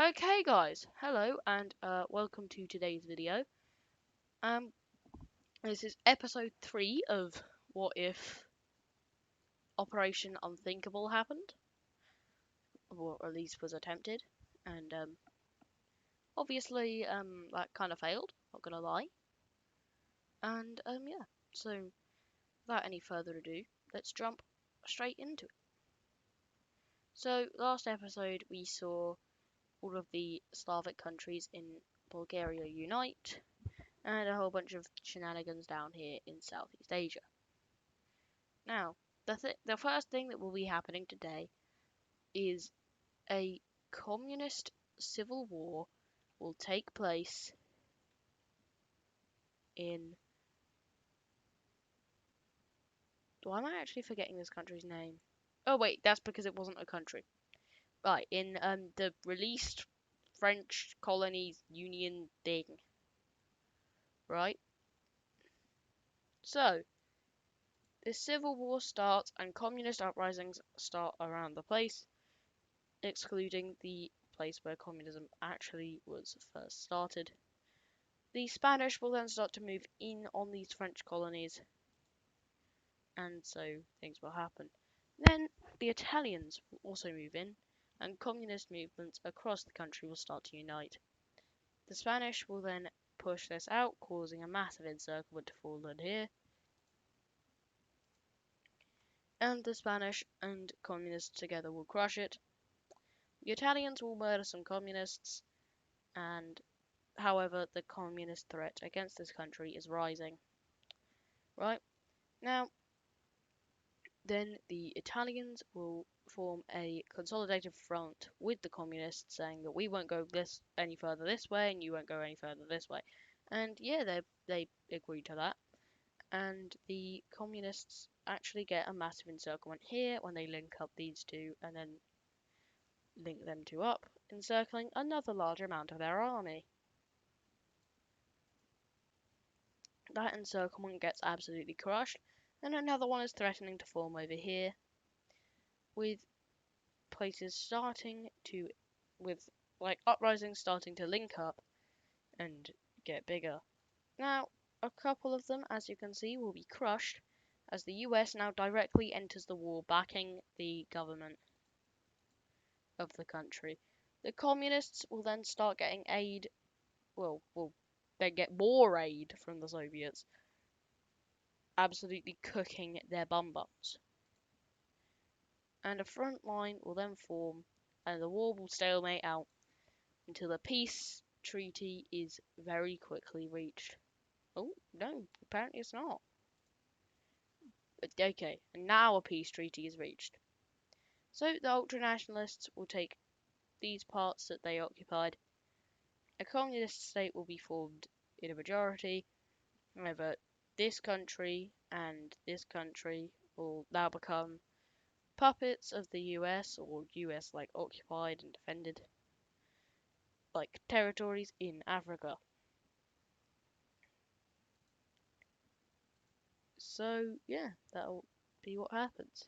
Okay guys, hello and welcome to today's video. Um this is episode 3 of What If Operation Unthinkable happened, or at least was attempted, and obviously that kind of failed, not gonna lie. And yeah, so without any further ado, let's jump straight into it. So last episode we saw all of the Slavic countries in Bulgaria unite, and a whole bunch of shenanigans down here in Southeast Asia. Now, the first thing that will be happening today is a communist civil war will take place in. Why am I actually forgetting this country's name? Oh wait, that's because it wasn't a country. Right, in the released French colonies union thing. Right? So, this civil war starts and communist uprisings start around the place, excluding the place where communism actually was first started. The Spanish will then start to move in on these French colonies, and so things will happen. Then the Italians will also move in, and communist movements across the country will start to unite. The Spanish will then push this out, causing a massive encirclement to fall in here, and the Spanish and communists together will crush it. The Italians will murder some communists, and however, the communist threat against this country is rising. Right? Now, then the Italians will form a consolidated front with the communists, saying that we won't go this any further this way, and you won't go any further this way. And yeah, they agreed to that. And the communists actually get a massive encirclement here when they link up these two, and then link them two up, encircling another large amount of their army. That encirclement gets absolutely crushed, and another one is threatening to form over here, with places starting to, with like uprisings starting to link up and get bigger. Now, a couple of them, as you can see, will be crushed as the US now directly enters the war, backing the government of the country. The communists will then start getting aid, will then get more aid from the Soviets, absolutely cooking their bum bums. And a front line will then form, and the war will stalemate out until a peace treaty is very quickly reached. Oh, no, apparently it's not. Okay, and now a peace treaty is reached. So the ultranationalists will take these parts that they occupied. A communist state will be formed in a majority. However, this country and this country will now become puppets of the US, or US like occupied and defended like territories in Africa. So yeah, that'll be what happens.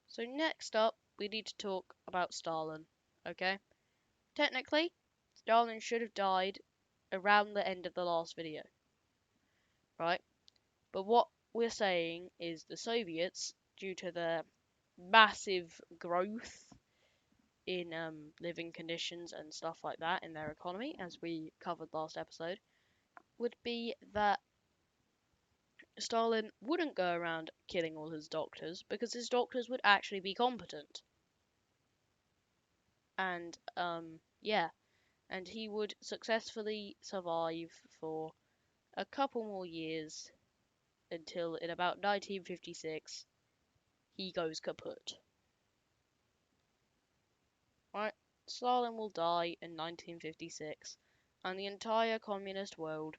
So next up, we need to talk about Stalin, okay? Technically, Stalin should have died around the end of the last video, right? But what we're saying is the Soviets, due to their massive growth in living conditions and stuff like that in their economy, as we covered last episode, would be that Stalin wouldn't go around killing all his doctors because his doctors would actually be competent. And yeah, and he would successfully survive for a couple more years until in about 1956 he goes kaput. Right? Stalin will die in 1956 and the entire communist world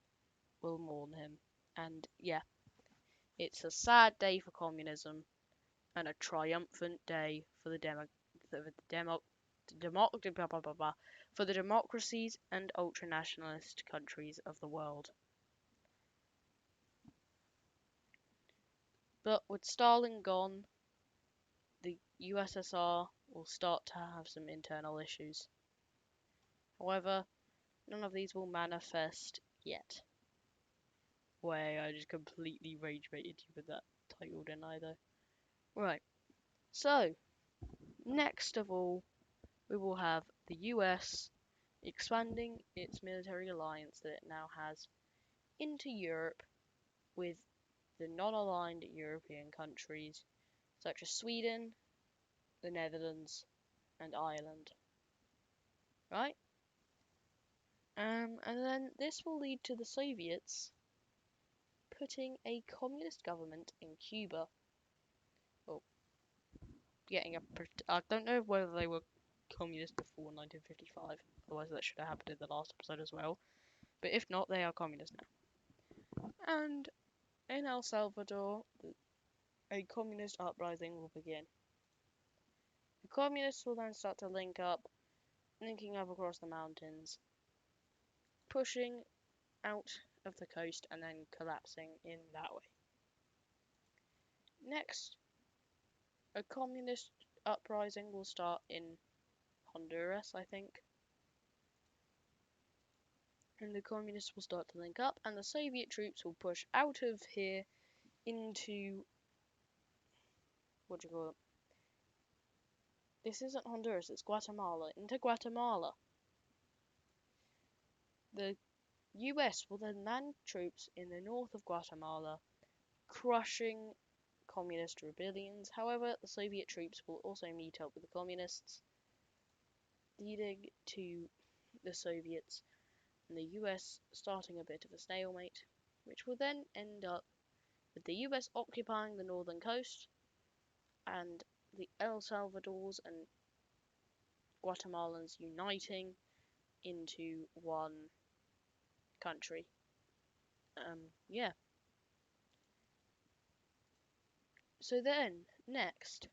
will mourn him. And yeah, it's a sad day for communism and a triumphant day for the for the democracies and ultranationalist countries of the world. But with Stalin gone, the USSR will start to have some internal issues. However, none of these will manifest yet. Way, I just completely rage baited you with that title, didn't I, though? Right, so, next of all, we will have the US expanding its military alliance that it now has into Europe with the non-aligned European countries such as Sweden, the Netherlands, and Ireland. Right? And then this will lead to the Soviets putting a communist government in Cuba. Well, I don't know whether they were communist before 1955, otherwise that should have happened in the last episode as well. But if not, they are communist now. And in El Salvador, a communist uprising will begin. The communists will then start to linking up across the mountains, pushing out of the coast and then collapsing in that way. Next, a communist uprising will start in Honduras, I think. And the communists will start to link up, and the Soviet troops will push out of here into. What do you call it? This isn't Honduras, it's Guatemala. Into Guatemala. The US will then land troops in the north of Guatemala, crushing communist rebellions. However, the Soviet troops will also meet up with the communists, leading to the Soviets and the US starting a bit of a stalemate, which will then end up with the US occupying the northern coast and the El Salvadors and Guatemalans uniting into one country. Yeah. So then, next,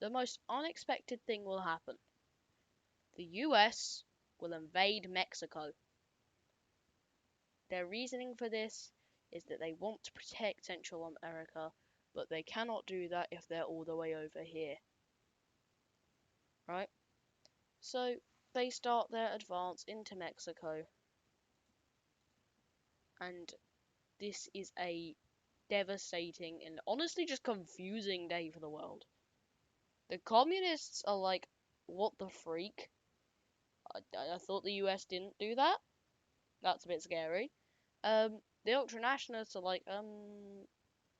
the most unexpected thing will happen. The US will invade Mexico. Their reasoning for this is that they want to protect Central America, but they cannot do that if they're all the way over here. Right? So they start their advance into Mexico, and this is a devastating and honestly just confusing day for the world. The communists are like, what the freak? I thought the US didn't do that. That's a bit scary. The ultranationalists are like,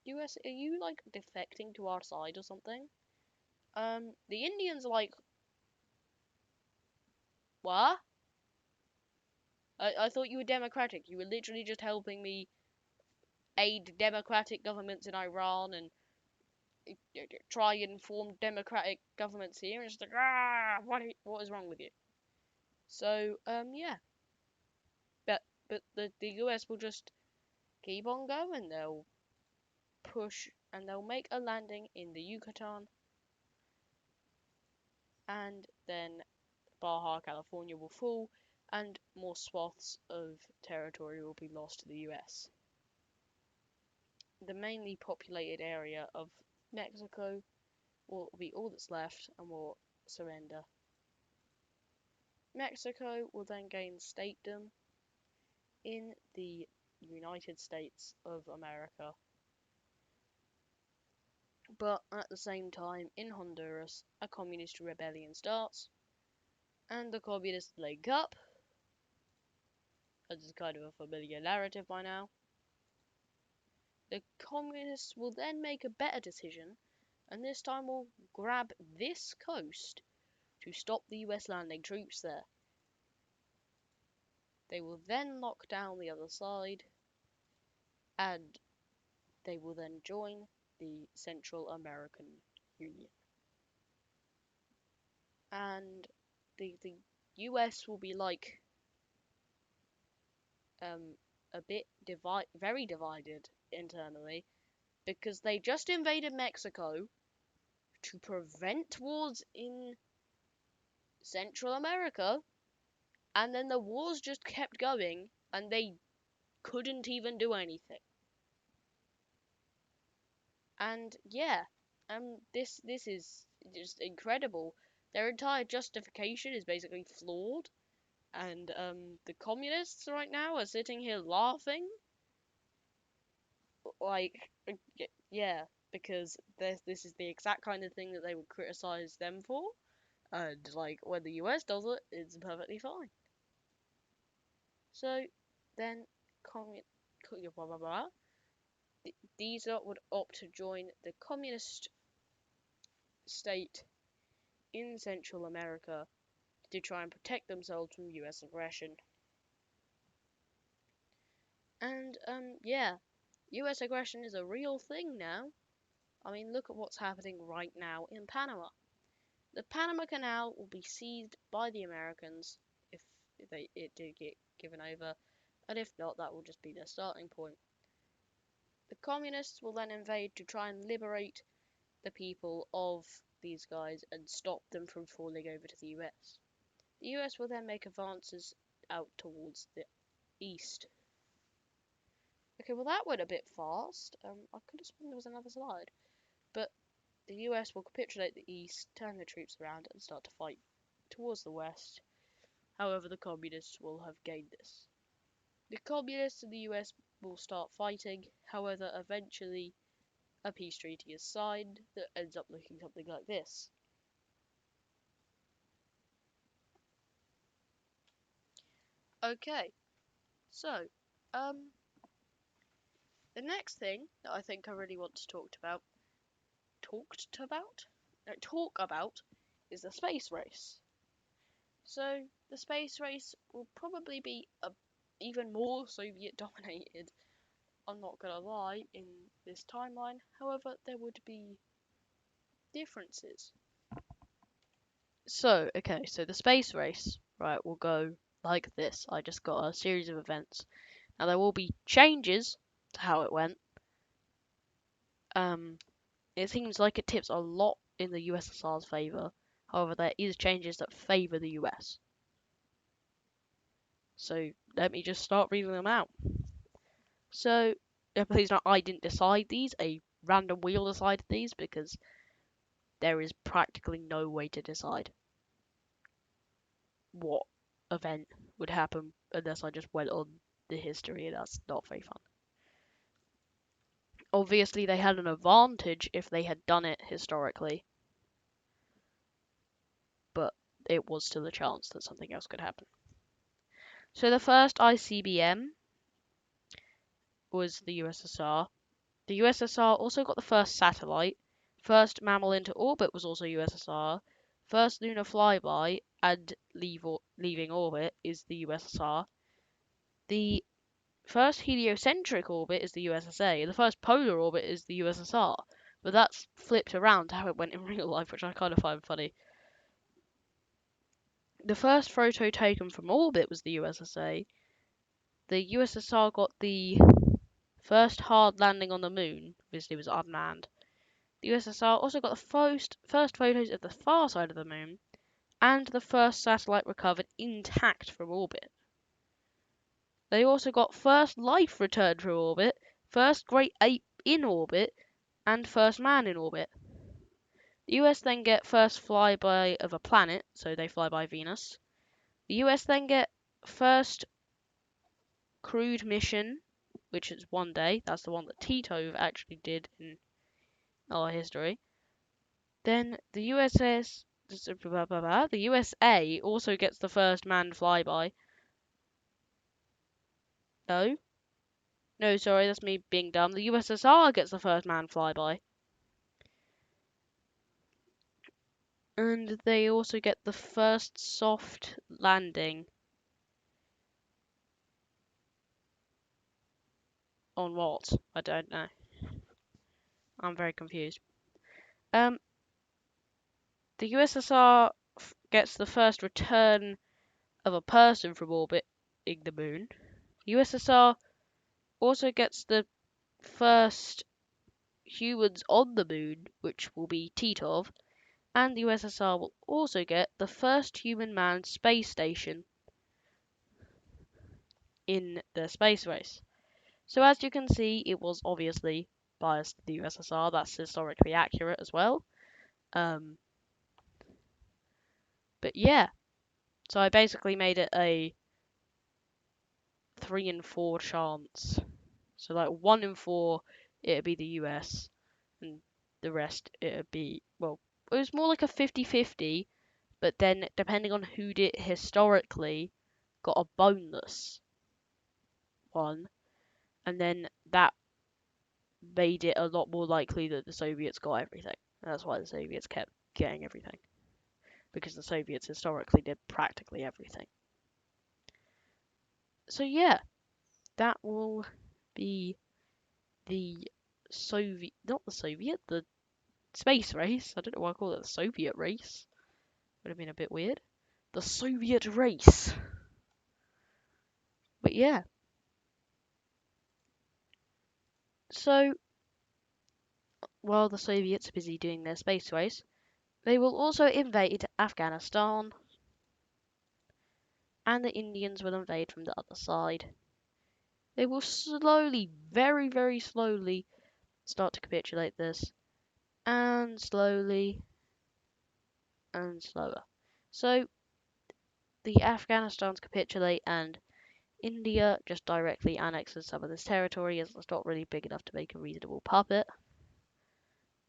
US, are you like defecting to our side or something? The Indians are like, what? I thought you were democratic. You were literally just helping me aid democratic governments in Iran and try and form democratic governments here. And it's like, what is wrong with you? So, yeah. But the US will just keep on going. They'll push and they'll make a landing in the Yucatan, and then Baja California will fall, and more swaths of territory will be lost to the US. The mainly populated area of Mexico will be all that's left and will surrender. Mexico will then gain statedom in the United States of America. But at the same time, in Honduras, a communist rebellion starts, and the communists link up. As is kind of a familiar narrative by now. The communists will then make a better decision, and this time will grab this coast to stop the US landing troops there. They will then lock down the other side, and they will then join the Central American Union. And the US will be like a bit very divided internally, because they just invaded Mexico to prevent wars in Central America, and then the wars just kept going, and they couldn't even do anything. And yeah, this is just incredible. Their entire justification is basically flawed. And the communists right now are sitting here laughing, like, yeah, because this is the exact kind of thing that they would criticize them for, and like when the US does it, it's perfectly fine. So then, blah blah blah. These lot would opt to join the communist state in Central America to try and protect themselves from US aggression. And yeah, US aggression is a real thing now. I mean, look at what's happening right now in Panama. The Panama Canal will be seized by the Americans if it did get given over, and if not, that will just be their starting point. The communists will then invade to try and liberate the people of these guys and stop them from falling over to the US. The US will then make advances out towards the east. Okay, well that went a bit fast. I could have sworn there was another slide. But the US will capitulate the east, turn their troops around, and start to fight towards the west. However, the communists will have gained this. The communists and the US will start fighting. However, eventually a peace treaty is signed that ends up looking something like this. Okay, so the next thing that I think I really want to talk about is the space race. So the space race will probably be even more Soviet dominated. I'm not gonna lie in this timeline. However, there would be differences. So okay, so the space race, right, will go like this. I just got a series of events. Now there will be changes to how it went. It seems like it tips a lot in the USSR's favor. However, there is changes that favor the US. So let me just start reading them out. So please note, I didn't decide these. A random wheel decided these because there is practically no way to decide what event would happen unless I just went on the history, and that's not very fun. Obviously, they had an advantage if they had done it historically, but it was still a chance that something else could happen. So the first ICBM was the USSR. The USSR also got the first satellite. First mammal into orbit was also USSR. First lunar flyby and leaving orbit is the USSR. The first heliocentric orbit is the USSA. The first polar orbit is the USSR. But that's flipped around to how it went in real life, which I kind of find funny. The first photo taken from orbit was the USSA. The USSR got the first hard landing on the moon. Obviously, it was unmanned. The USSR also got the first photos of the far side of the moon, and the first satellite recovered intact from orbit. They also got first life returned from orbit, first great ape in orbit, and first man in orbit. The US then get first flyby of a planet, so they fly by Venus. The US then get first crewed mission, which is one day. That's the one that Tito actually did in our history. Then the the USA also gets the first manned flyby. No, no, sorry, that's me being dumb. The USSR gets the first manned flyby, and they also get the first soft landing. On what? I don't know. I'm very confused. Um, the USSR gets the first return of a person from orbiting the moon. USSR also gets the first humans on the moon, which will be Titov, and the USSR will also get the first human manned space station in the space race. So as you can see, it was obviously biased to the USSR. That's historically accurate as well. But yeah, So I basically made it a 3 in 4 chance. So like 1 in 4, it'd be the US, and the rest it'd be, well, it was more like a 50-50, but then depending on who did it historically, got a bonus one, and then that made it a lot more likely that the Soviets got everything. And that's why the Soviets kept getting everything, because the Soviets historically did practically everything. So yeah, that will be the the space race. I don't know why I call it the Soviet race. Would have been a bit weird. The Soviet race. But yeah. So, while the Soviets are busy doing their space race, they will also invade Afghanistan, and the Indians will invade from the other side. They will slowly, very, very slowly, start to capitulate this, and slowly, and slower. So, the Afghanistans capitulate, and India just directly annexes some of this territory as it's not really big enough to make a reasonable puppet.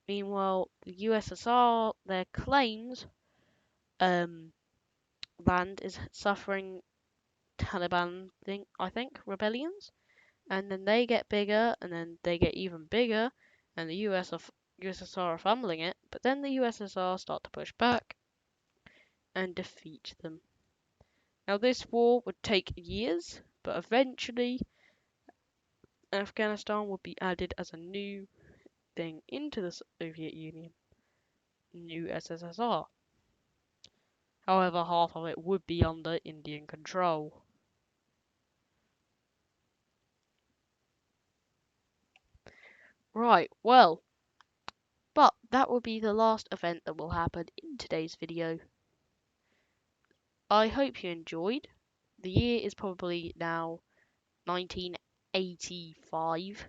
Meanwhile, the USSR, their claimed land is suffering Taliban I think rebellions, and then they get bigger, and then they get even bigger, and the USSR are fumbling it, but then the USSR start to push back and defeat them. Now this war would take years, but eventually Afghanistan would be added as a new thing into the Soviet Union, new SSSR. However, half of it would be under Indian control. Right, well, but that will be the last event that will happen in today's video. I hope you enjoyed. The year is probably now 1985.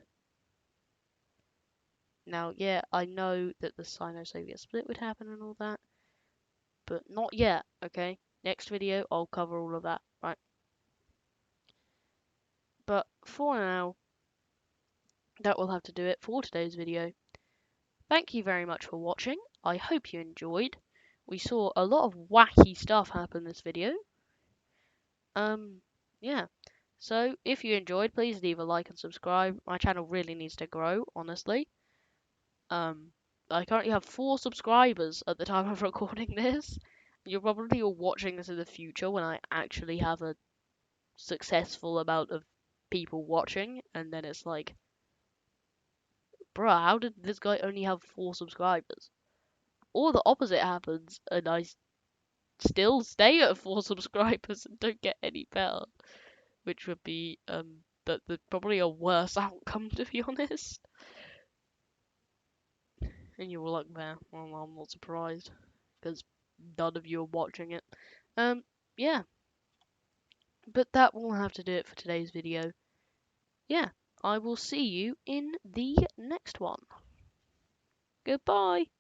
Now, yeah, I know that the Sino-Soviet split would happen and all that, but not yet, okay? Next video, I'll cover all of that, right? But for now, that will have to do it for today's video. Thank you very much for watching. I hope you enjoyed. We saw a lot of wacky stuff happen this video. Yeah. So, if you enjoyed, please leave a like and subscribe. My channel really needs to grow, honestly. I currently have 4 subscribers at the time of recording this. You're probably all watching this in the future when I actually have a successful amount of people watching, and then it's like, bruh, how did this guy only have 4 subscribers? Or the opposite happens, and I still stay at 4 subscribers and don't get any better. Which would be probably a worse outcome, to be honest. And you were like, "There, well, I'm not surprised because none of you are watching it." Yeah, but that will have to do it for today's video. Yeah, I will see you in the next one. Goodbye.